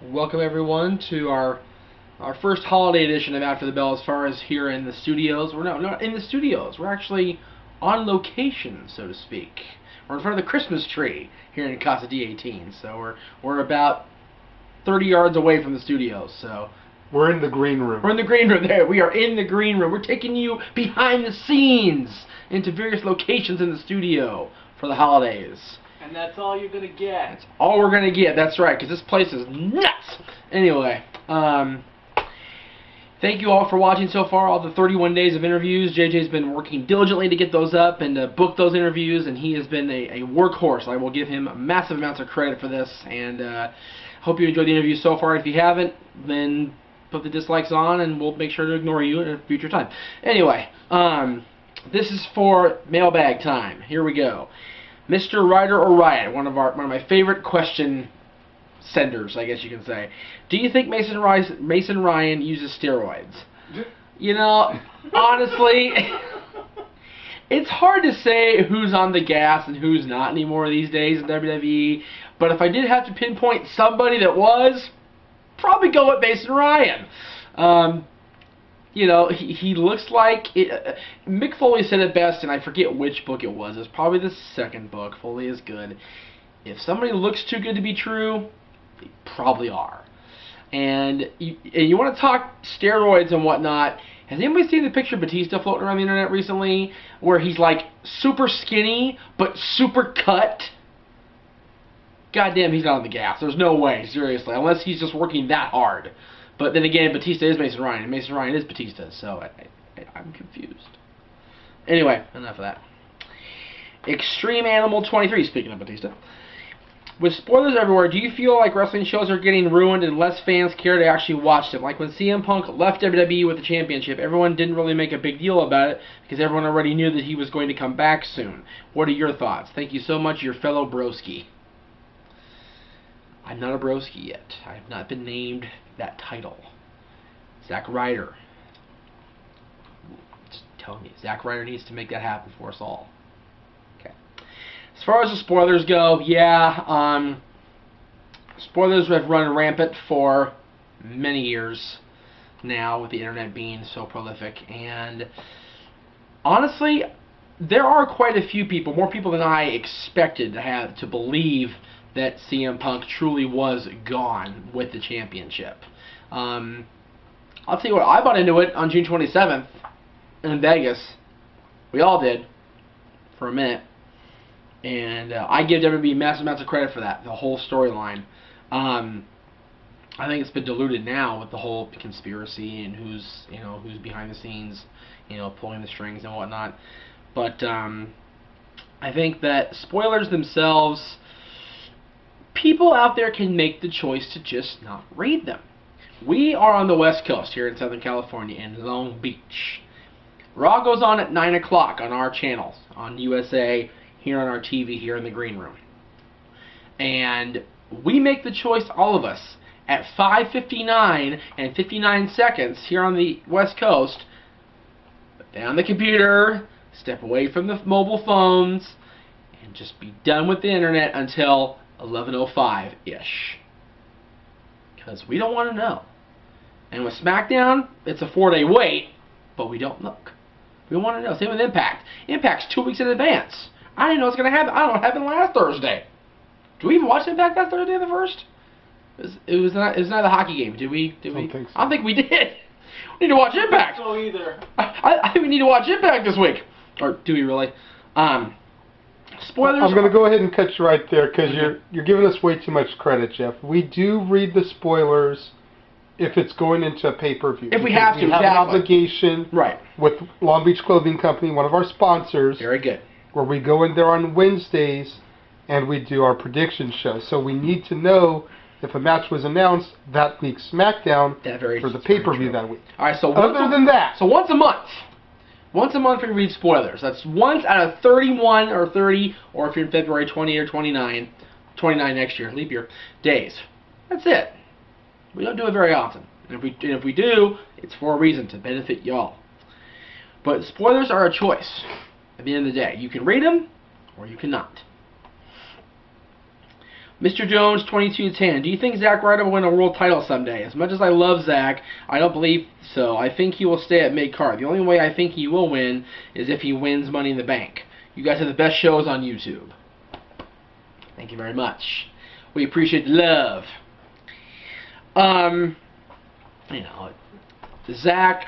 Welcome everyone to our first holiday edition of After the Bell. As far as here in the studios, we're not in the studios. We're actually on location, so to speak. We're in front of the Christmas tree here in Casa D18. So we're about 30 yards away from the studios. So we're in the green room. We're in the green room. There, we are in the green room. We're taking you behind the scenes into various locations in the studio for the holidays. And that's all you're going to get. That's all we're going to get. That's right, because this place is nuts. Anyway, thank you all for watching so far, all the 31 days of interviews. JJ's been working diligently to get those up and to book those interviews, and he has been a workhorse. I will give him massive amounts of credit for this, and hope you enjoyed the interview so far. If you haven't, then put the dislikes on, and we'll make sure to ignore you at a future time. Anyway, this is for mailbag time. Here we go. Mr. Ryder or Ryan, one of my favorite question senders, I guess you can say. Do you think Mason Ryan uses steroids? You know, honestly, it's hard to say who's on the gas and who's not anymore these days in WWE. But if I did have to pinpoint somebody that was, probably go with Mason Ryan. You know, he looks like it. Mick Foley said it best, and I forget which book it was. It's probably the second book. Foley is good. If somebody looks too good to be true, they probably are. And you want to talk steroids and whatnot. Has anybody seen the picture of Batista floating around the internet recently, where he's like super skinny but super cut? Goddamn, he's not on the gas. There's no way, seriously, unless he's just working that hard. But then again, Batista is Mason Ryan, and Mason Ryan is Batista, so I'm confused. Anyway, enough of that. Extreme Animal 23, speaking of Batista. With spoilers everywhere, do you feel like wrestling shows are getting ruined and less fans care to actually watch them? Like when CM Punk left WWE with the championship, everyone didn't really make a big deal about it because everyone already knew that he was going to come back soon. What are your thoughts? Thank you so much, your fellow broski. I'm not a broski yet. I have not been named that title. Zack Ryder. Just tell me, Zack Ryder needs to make that happen for us all. Okay. As far as the spoilers go, yeah, spoilers have run rampant for many years now with the internet being so prolific, and honestly, there are quite a few people, more people than I expected to believe that CM Punk truly was gone with the championship. I'll tell you what, I bought into it on June 27th in Vegas. We all did, for a minute. And I give WWE massive amounts of credit for that, the whole storyline. I think it's been diluted now with the whole conspiracy and who's behind the scenes, pulling the strings and whatnot. But I think that spoilers themselves, people out there can make the choice to just not read them. We are on the West Coast here in Southern California in Long Beach. Raw goes on at 9 o'clock on our channels, on USA, here on our TV, here in the green room. And we make the choice, all of us, at 5:59 and 59 seconds here on the West Coast, put down the computer, step away from the mobile phones, and just be done with the internet until 11:05-ish. Because we don't want to know. And with SmackDown, it's a 4-day wait, but we don't look. We want to know. Same with Impact. Impact's 2 weeks in advance. I didn't know what's going to happen. I don't know what happened last Thursday. Did we even watch Impact that Thursday the 1st? It was not the hockey game. Did we? I don't think so. I don't think we did. We need to watch Impact. I don't think so either. I think we need to watch Impact this week. Or do we really? Spoilers. I'm going to go ahead and cut you right there because you're giving us way too much credit, Jeff. We do read the spoilers if it's going into a pay-per-view. If we have to, we have an obligation, right, with Long Beach Clothing Company, one of our sponsors. Very good. Where we go in there on Wednesdays and we do our prediction show. So we need to know if a match was announced that week SmackDown for the pay-per-view that week. All right. So other than that, so once a month. Once a month we read spoilers. That's once out of 31 or 30, or if you're in February, 20 or 29 next year, leap year, days. That's it. We don't do it very often. And if we do, it's for a reason, to benefit y'all. But spoilers are a choice at the end of the day. You can read them, or you cannot. Mr. Jones, 2210. Do you think Zack Ryder will win a world title someday? As much as I love Zack, I don't believe so. I think he will stay at mid-card. The only way I think he will win is if he wins Money in the Bank. You guys have the best shows on YouTube. Thank you very much. We appreciate the love. You know, Zack,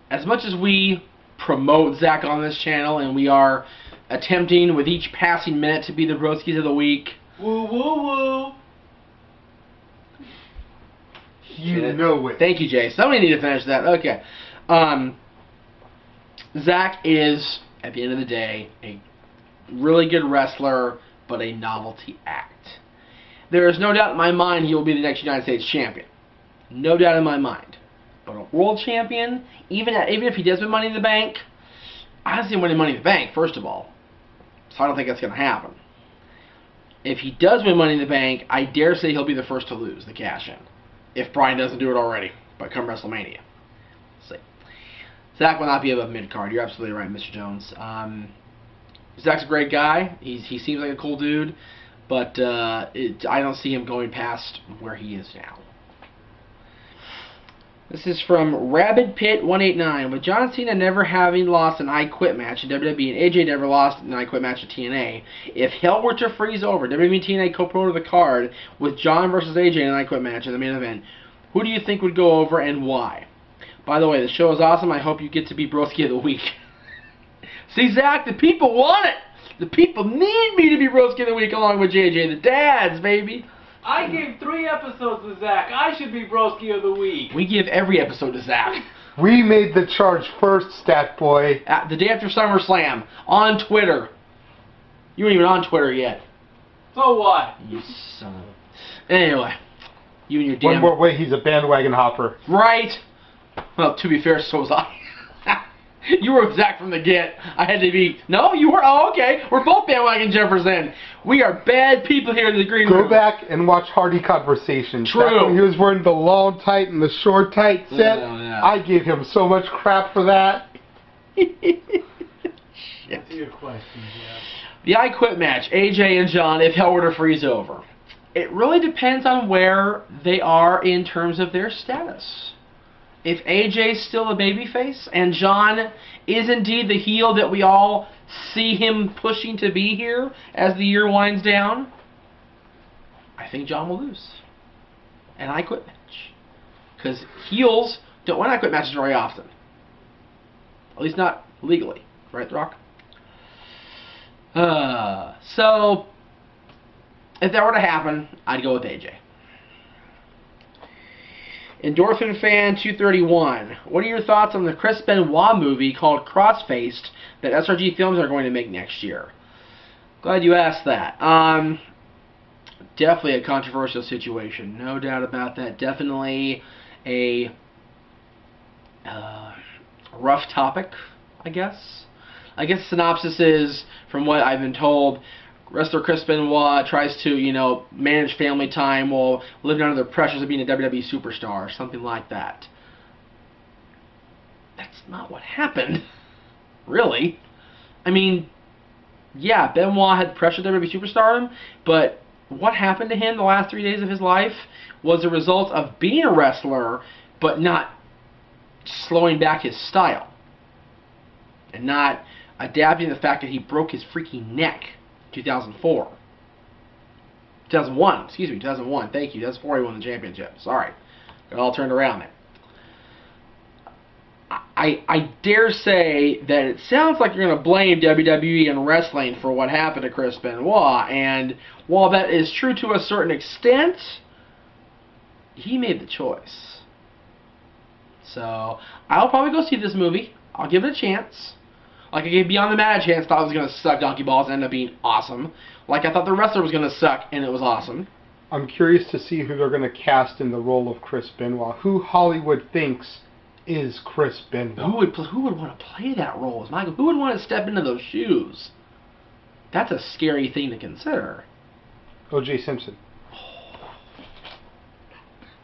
as much as we promote Zack on this channel, and we are attempting with each passing minute to be the Broskies of the Week. Woo woo woo. You know it. Thank you, Jay. Somebody need to finish that. Okay. Zack is, at the end of the day, a really good wrestler, but a novelty act. There is no doubt in my mind he will be the next United States champion. No doubt in my mind. But a world champion, even if he does win Money in the Bank, I don't see him winning Money in the Bank, first of all. So I don't think that's going to happen. If he does win Money in the Bank, I dare say he'll be the first to lose the cash-in. If Bryan doesn't do it already, but come WrestleMania. Let's see. Zack will not be above mid-card. You're absolutely right, Mr. Jones. Zack's a great guy. He seems like a cool dude, but I don't see him going past where he is now. This is from Rabid Pit 189. With John Cena never having lost an I Quit match in WWE and AJ never lost an I Quit match at TNA, if hell were to freeze over, WWE and TNA co-promoted the card with John versus AJ in an I Quit match in the main event, who do you think would go over and why? By the way, the show is awesome. I hope you get to be Broski of the Week. See, Zack, the people want it. The people need me to be Broski of the Week along with JJ. The dads, baby. I gave 3 episodes to Zack. I should be Broski of the Week. We give every episode to Zack. We made the charge first, Stat Boy. The day after SummerSlam, on Twitter. You weren't even on Twitter yet. So what? You son of a... Anyway. You and your damn... One more way, he's a bandwagon hopper. Right. Well, to be fair, so was I. You were with Zack from the get. I had to be... No, you were... Oh, okay. We're both bandwagon jumpers then. We are bad people here in the green room. Go back and watch Hardy Conversations. True. Back when he was wearing the long tight and the short tight set, I gave him so much crap for that. What's your question, Jeff? The I Quit match, AJ and John, if hell were to freeze over. It really depends on where they are in terms of their status. If AJ's still a babyface and John is indeed the heel that we all see him pushing to be here as the year winds down, I think John will lose an I Quit match. Because heels don't win I Quit matches very often. At least not legally. Right, The Rock? So, if that were to happen, I'd go with AJ. Endorphin Fan 231. What are your thoughts on the Chris Benoit movie called Crossfaced that SRG Films are going to make next year? Glad you asked that. Definitely a controversial situation. No doubt about that. Definitely a rough topic, I guess. I guess the synopsis is, from what I've been told, wrestler Chris Benoit tries to, manage family time while living under the pressures of being a WWE superstar, or something like that. That's not what happened, really. I mean, yeah, Benoit had pressure of WWE superstardom, but what happened to him the last 3 days of his life was a result of being a wrestler, but not slowing back his style. And not adapting to the fact that he broke his freaking neck. 2001, excuse me, 2001, thank you, 2004 he won the championship, sorry, got all turned around there. I dare say that it sounds like you're going to blame WWE and wrestling for what happened to Chris Benoit, and while that is true to a certain extent, he made the choice. So, I'll probably go see this movie, I'll give it a chance. Like I gave Beyond the Mad a chance, thought it was going to suck donkey balls and end up being awesome. Like I thought the wrestler was going to suck, and it was awesome. I'm curious to see who they're going to cast in the role of Chris Benoit. Who Hollywood thinks is Chris Benoit. Who would want to play that role? Michael? Who would want to step into those shoes? That's a scary thing to consider. O.J. Simpson.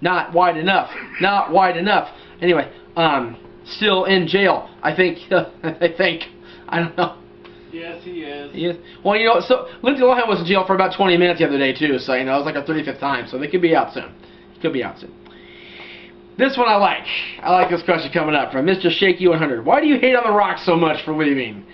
Not wide enough. Not wide enough. Anyway, still in jail. I think. I don't know. Yes, he is. He is. Well, you know, so Lindsay Lohan was in jail for about 20 minutes the other day, too, so, you know, it was like our 35th time, so they could be out soon. He could be out soon. This one I like. I like this question coming up from Mr. Shaky100. Why do you hate on The Rock so much for leaving?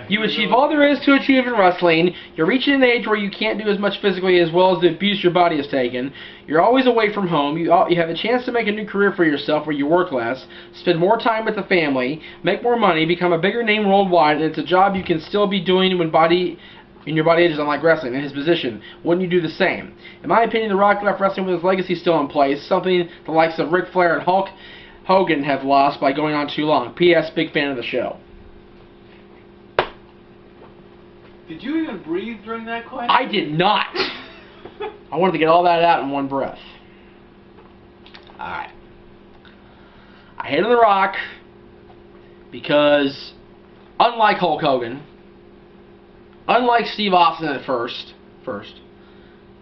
You achieve all there is to achieve in wrestling. You're reaching an age where you can't do as much physically as well as the abuse your body has taken. You're always away from home. You have a chance to make a new career for yourself where you work less, spend more time with the family, make more money, become a bigger name worldwide, and it's a job you can still be doing when your body ages, unlike wrestling. In his position, wouldn't you do the same? In my opinion, The Rock left wrestling with his legacy still in place, something the likes of Ric Flair and Hulk Hogan have lost by going on too long. P.S. Big fan of the show. Did you even breathe during that question? I did not. I wanted to get all that out in one breath. Alright. I hated The Rock because, unlike Hulk Hogan, unlike Steve Austin at first,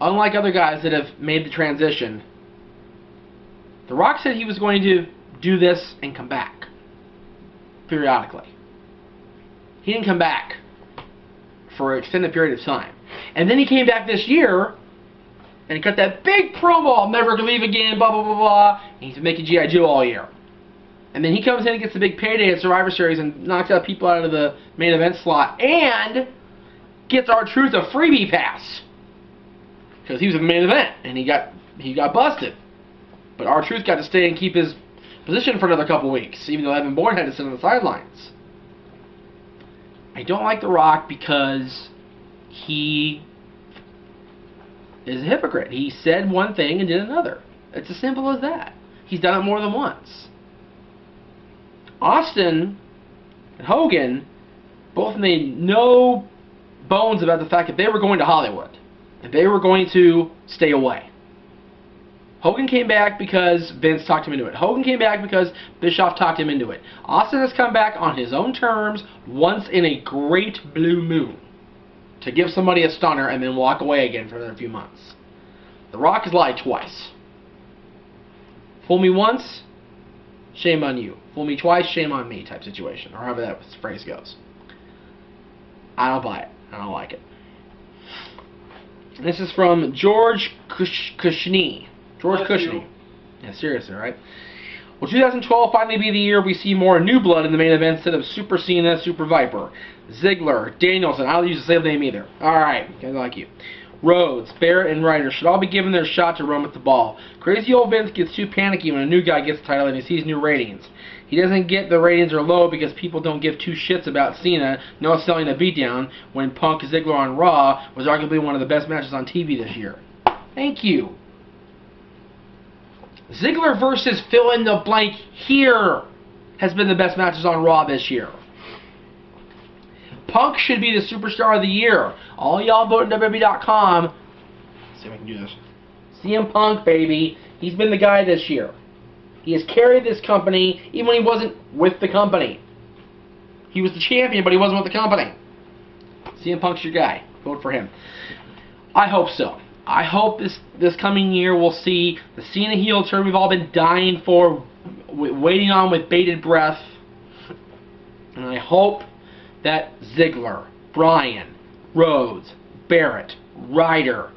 unlike other guys that have made the transition, The Rock said he was going to do this and come back periodically. He didn't come back for an extended period of time. And then he came back this year and he cut that big promo, "I'll never leave again, blah, blah, blah, blah." And he's been making G.I. Joe all year. And then he comes in and gets the big payday at Survivor Series and knocks out people out of the main event slot and gets R-Truth a freebie pass. Because he was in the main event and he got busted. But R-Truth got to stay and keep his position for another couple weeks, even though Evan Bourne had to sit on the sidelines. I don't like The Rock because he is a hypocrite. He said one thing and did another. It's as simple as that. He's done it more than once. Austin and Hogan both made no bones about the fact that they were going to Hollywood and they were going to stay away. Hogan came back because Vince talked him into it. Hogan came back because Bischoff talked him into it. Austin has come back on his own terms once in a great blue moon to give somebody a stunner and then walk away again for another few months. The Rock has lied twice. Fool me once, shame on you. Fool me twice, shame on me type situation, or however that phrase goes. I don't buy it. I don't like it. This is from George Kushney. George Kushney. Yeah, seriously, right? Will 2012 finally be the year we see more new blood in the main event instead of Super Cena, Super Viper, Ziggler, Danielson? I don't use the same name either. Alright, I like you. Rhodes, Barrett, and Ryder should all be given their shot to run with the ball. Crazy old Vince gets too panicky when a new guy gets the title and he sees new ratings. He doesn't get the ratings are low because people don't give two shits about Cena, no selling a beatdown, when Punk Ziggler on Raw was arguably one of the best matches on TV this year. Thank you. Ziggler versus fill in the blank here has been the best matches on Raw this year. Punk should be the superstar of the year. All y'all vote at WWE.com. Let's see if I can do this. CM Punk, baby. He's been the guy this year. He has carried this company even when he wasn't with the company. He was the champion, but he wasn't with the company. CM Punk's your guy. Vote for him. I hope so. I hope this coming year we'll see the Cena heel turn we've all been dying for, waiting on with bated breath. And I hope that Ziggler, Bryan, Rhodes, Barrett, Ryder,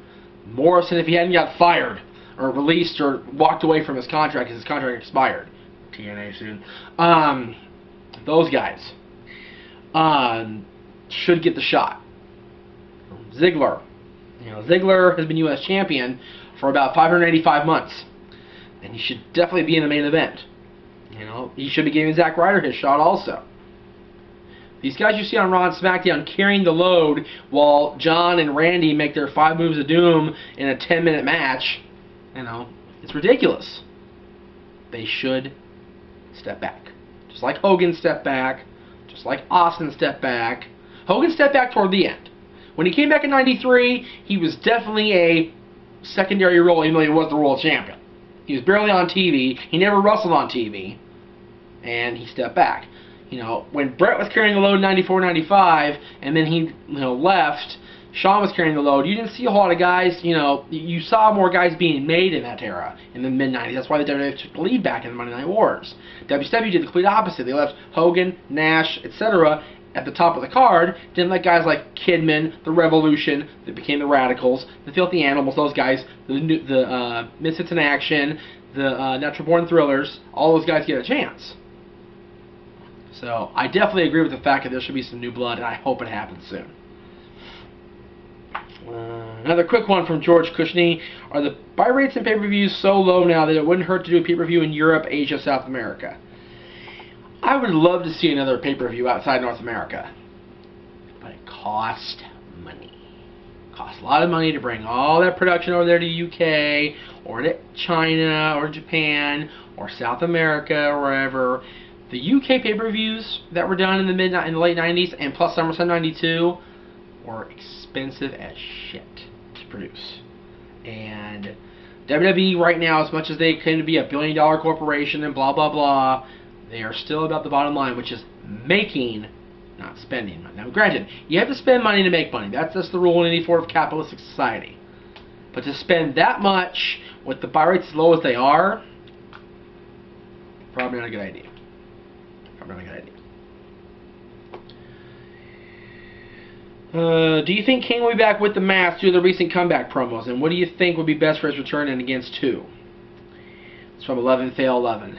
Morrison, if he hadn't got fired or released or walked away from his contract because his contract expired, TNA soon, those guys should get the shot. Ziggler. You know, Ziggler has been U.S. champion for about 585 months, and he should definitely be in the main event. You know, he should be giving Zack Ryder his shot also. These guys you see on Raw and SmackDown carrying the load while John and Randy make their 5 moves of doom in a 10-minute match, you know, it's ridiculous. They should step back. Just like Hogan stepped back, just like Austin stepped back. Hogan stepped back toward the end. When he came back in '93, he was definitely a secondary role, even though he was the world champion. He was barely on TV. He never wrestled on TV. And he stepped back. You know, when Brett was carrying the load in '94, '95, and then he left, Shawn was carrying the load, you didn't see a whole lot of guys, you saw more guys being made in that era, in the mid-'90s. That's why the WWE took the lead back in the Monday Night Wars. WCW did the complete opposite. They left Hogan, Nash, etc., at the top of the card, didn't let guys like Kidman, the Revolution, that became the Radicals, the Filthy Animals, those guys, the Misfits in Action, the Natural Born Thrillers, all those guys get a chance. So I definitely agree with the fact that there should be some new blood, and I hope it happens soon. Another quick one from George Kushney. Are the buy rates in pay-per-views so low now that it wouldn't hurt to do a pay-per-view in Europe, Asia, South America? I would love to see another pay-per-view outside North America. But it costs money. It costs a lot of money to bring all that production over there to UK, or to China, or Japan, or South America, or wherever. The UK pay-per-views that were done in the late 90s, and plus SummerSlam 92, were expensive as shit to produce. And WWE right now, as much as they claim to be a billion-dollar corporation and blah, blah, blah, they are still about the bottom line, which is making, not spending. Now, granted, you have to spend money to make money. That's just the rule in any form of capitalistic society. But to spend that much with the buy rates as low as they are, probably not a good idea. Probably not a good idea. Do you think King will be back with the mask due to the recent comeback promos? And what do you think would be best for his return and against who? It's from 11 Fail 11.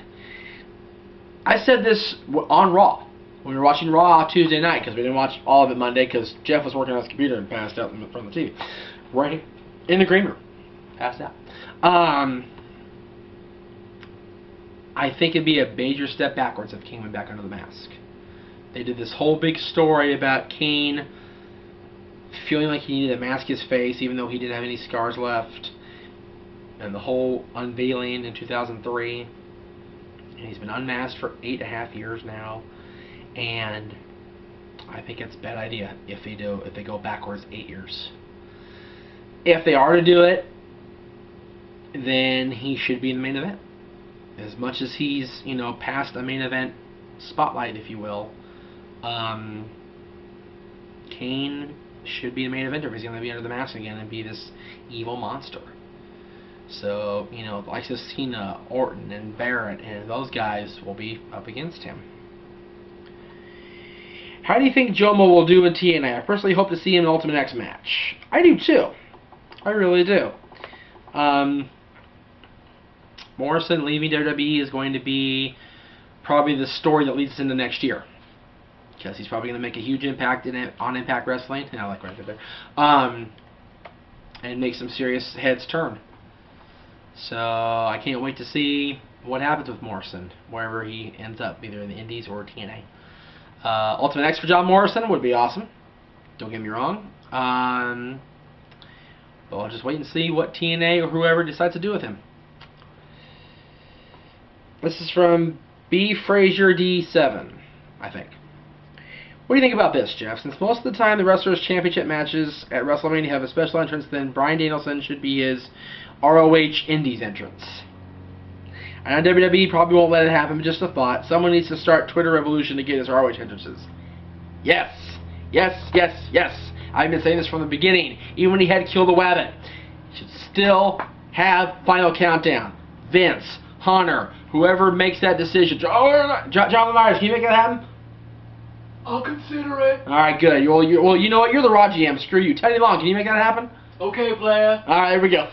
I said this on Raw. We were watching Raw Tuesday night because we didn't watch all of it Monday because Jeff was working on his computer and passed out in front of the TV. Right in the green room. Passed out. I think it'd be a major step backwards if Kane went back under the mask. They did this whole big story about Kane feeling like he needed to mask his face even though he didn't have any scars left. And the whole unveiling in 2003. And he's been unmasked for 8.5 years now. And I think it's a bad idea if they go backwards 8 years. If they are to do it, then he should be in the main event. As much as he's, past a main event spotlight, if you will, Kane should be the main eventer if he's going to be under the mask again and be this evil monster. So, like Cena, Orton, and Barrett, and those guys will be up against him. How do you think Jomo will do in TNA? I personally hope to see him in Ultimate X match. I do too. I really do. Morrison leaving WWE is going to be probably the story that leads us into next year. Because he's probably going to make a huge impact on Impact Wrestling. I like right there. And make some serious heads turn. So I can't wait to see what happens with Morrison, wherever he ends up, either in the Indies or TNA. Ultimate X for John Morrison would be awesome. Don't get me wrong. But I'll just wait and see what TNA or whoever decides to do with him. This is from B. Frazier D7, I think. What do you think about this, Jeff? Since most of the time the wrestlers' championship matches at WrestleMania have a special entrance, then Bryan Danielson should be his ROH Indies entrance. I know WWE probably won't let it happen, but just a thought. Someone needs to start Twitter revolution to get his ROH entrances. Yes. Yes, yes, yes. I've been saying this from the beginning. Even when he had Kill the Wabbit. He should still have Final Countdown. Vince, Hunter, whoever makes that decision. John Myers, can you make that happen? I'll consider it. Alright, good. Well, you know what? You're the Raw GM. Screw you. Teddy Long, can you make that happen? Okay, player. Alright, here we go.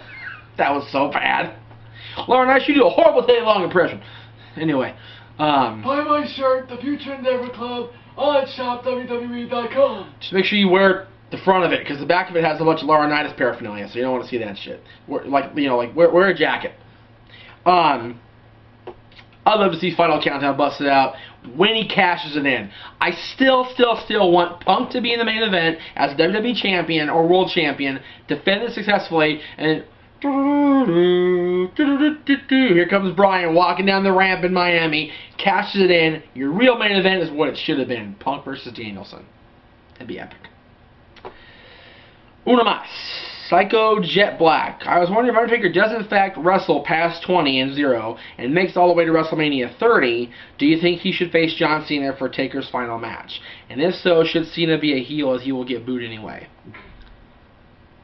That was so bad. Lauren, I should do a horrible Teddy Long impression. Anyway. Buy my shirt, The Future Endeavor Club, on shopwwe.com. Just make sure you wear the front of it, because the back of it has a bunch of Laurinaitis paraphernalia, so you don't want to see that shit. Wear a jacket. I'd love to see Final Countdown busted out when he cashes it in. I still want Punk to be in the main event as WWE Champion or World Champion, defend it successfully, and here comes Bryan walking down the ramp in Miami, cashes it in. Your real main event is what it should have been. Punk versus Danielson. That'd be epic. Uno más. Psycho Jet Black. I was wondering if Undertaker does in fact wrestle past 20-0 and makes all the way to WrestleMania 30, do you think he should face John Cena for Taker's final match? And if so, should Cena be a heel as he will get booed anyway?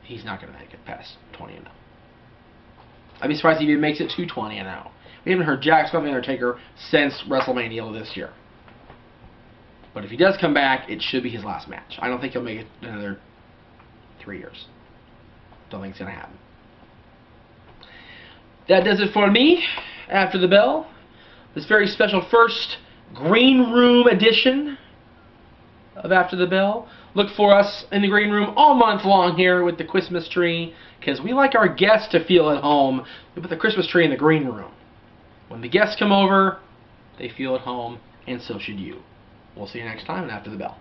He's not going to make it past 20-0. I'd be surprised if he makes it to 20-0. We haven't heard Jack Scott and Undertaker since WrestleMania this year. But if he does come back, it should be his last match. I don't think he'll make it another 3 years. Don't think it's going to happen. That does it for me. After the Bell, this very special first Green Room edition of After the Bell. Look for us in the Green Room all month long here with the Christmas tree, because we like our guests to feel at home. We put the Christmas tree in the Green Room. When the guests come over, they feel at home, and so should you. We'll see you next time on After the Bell.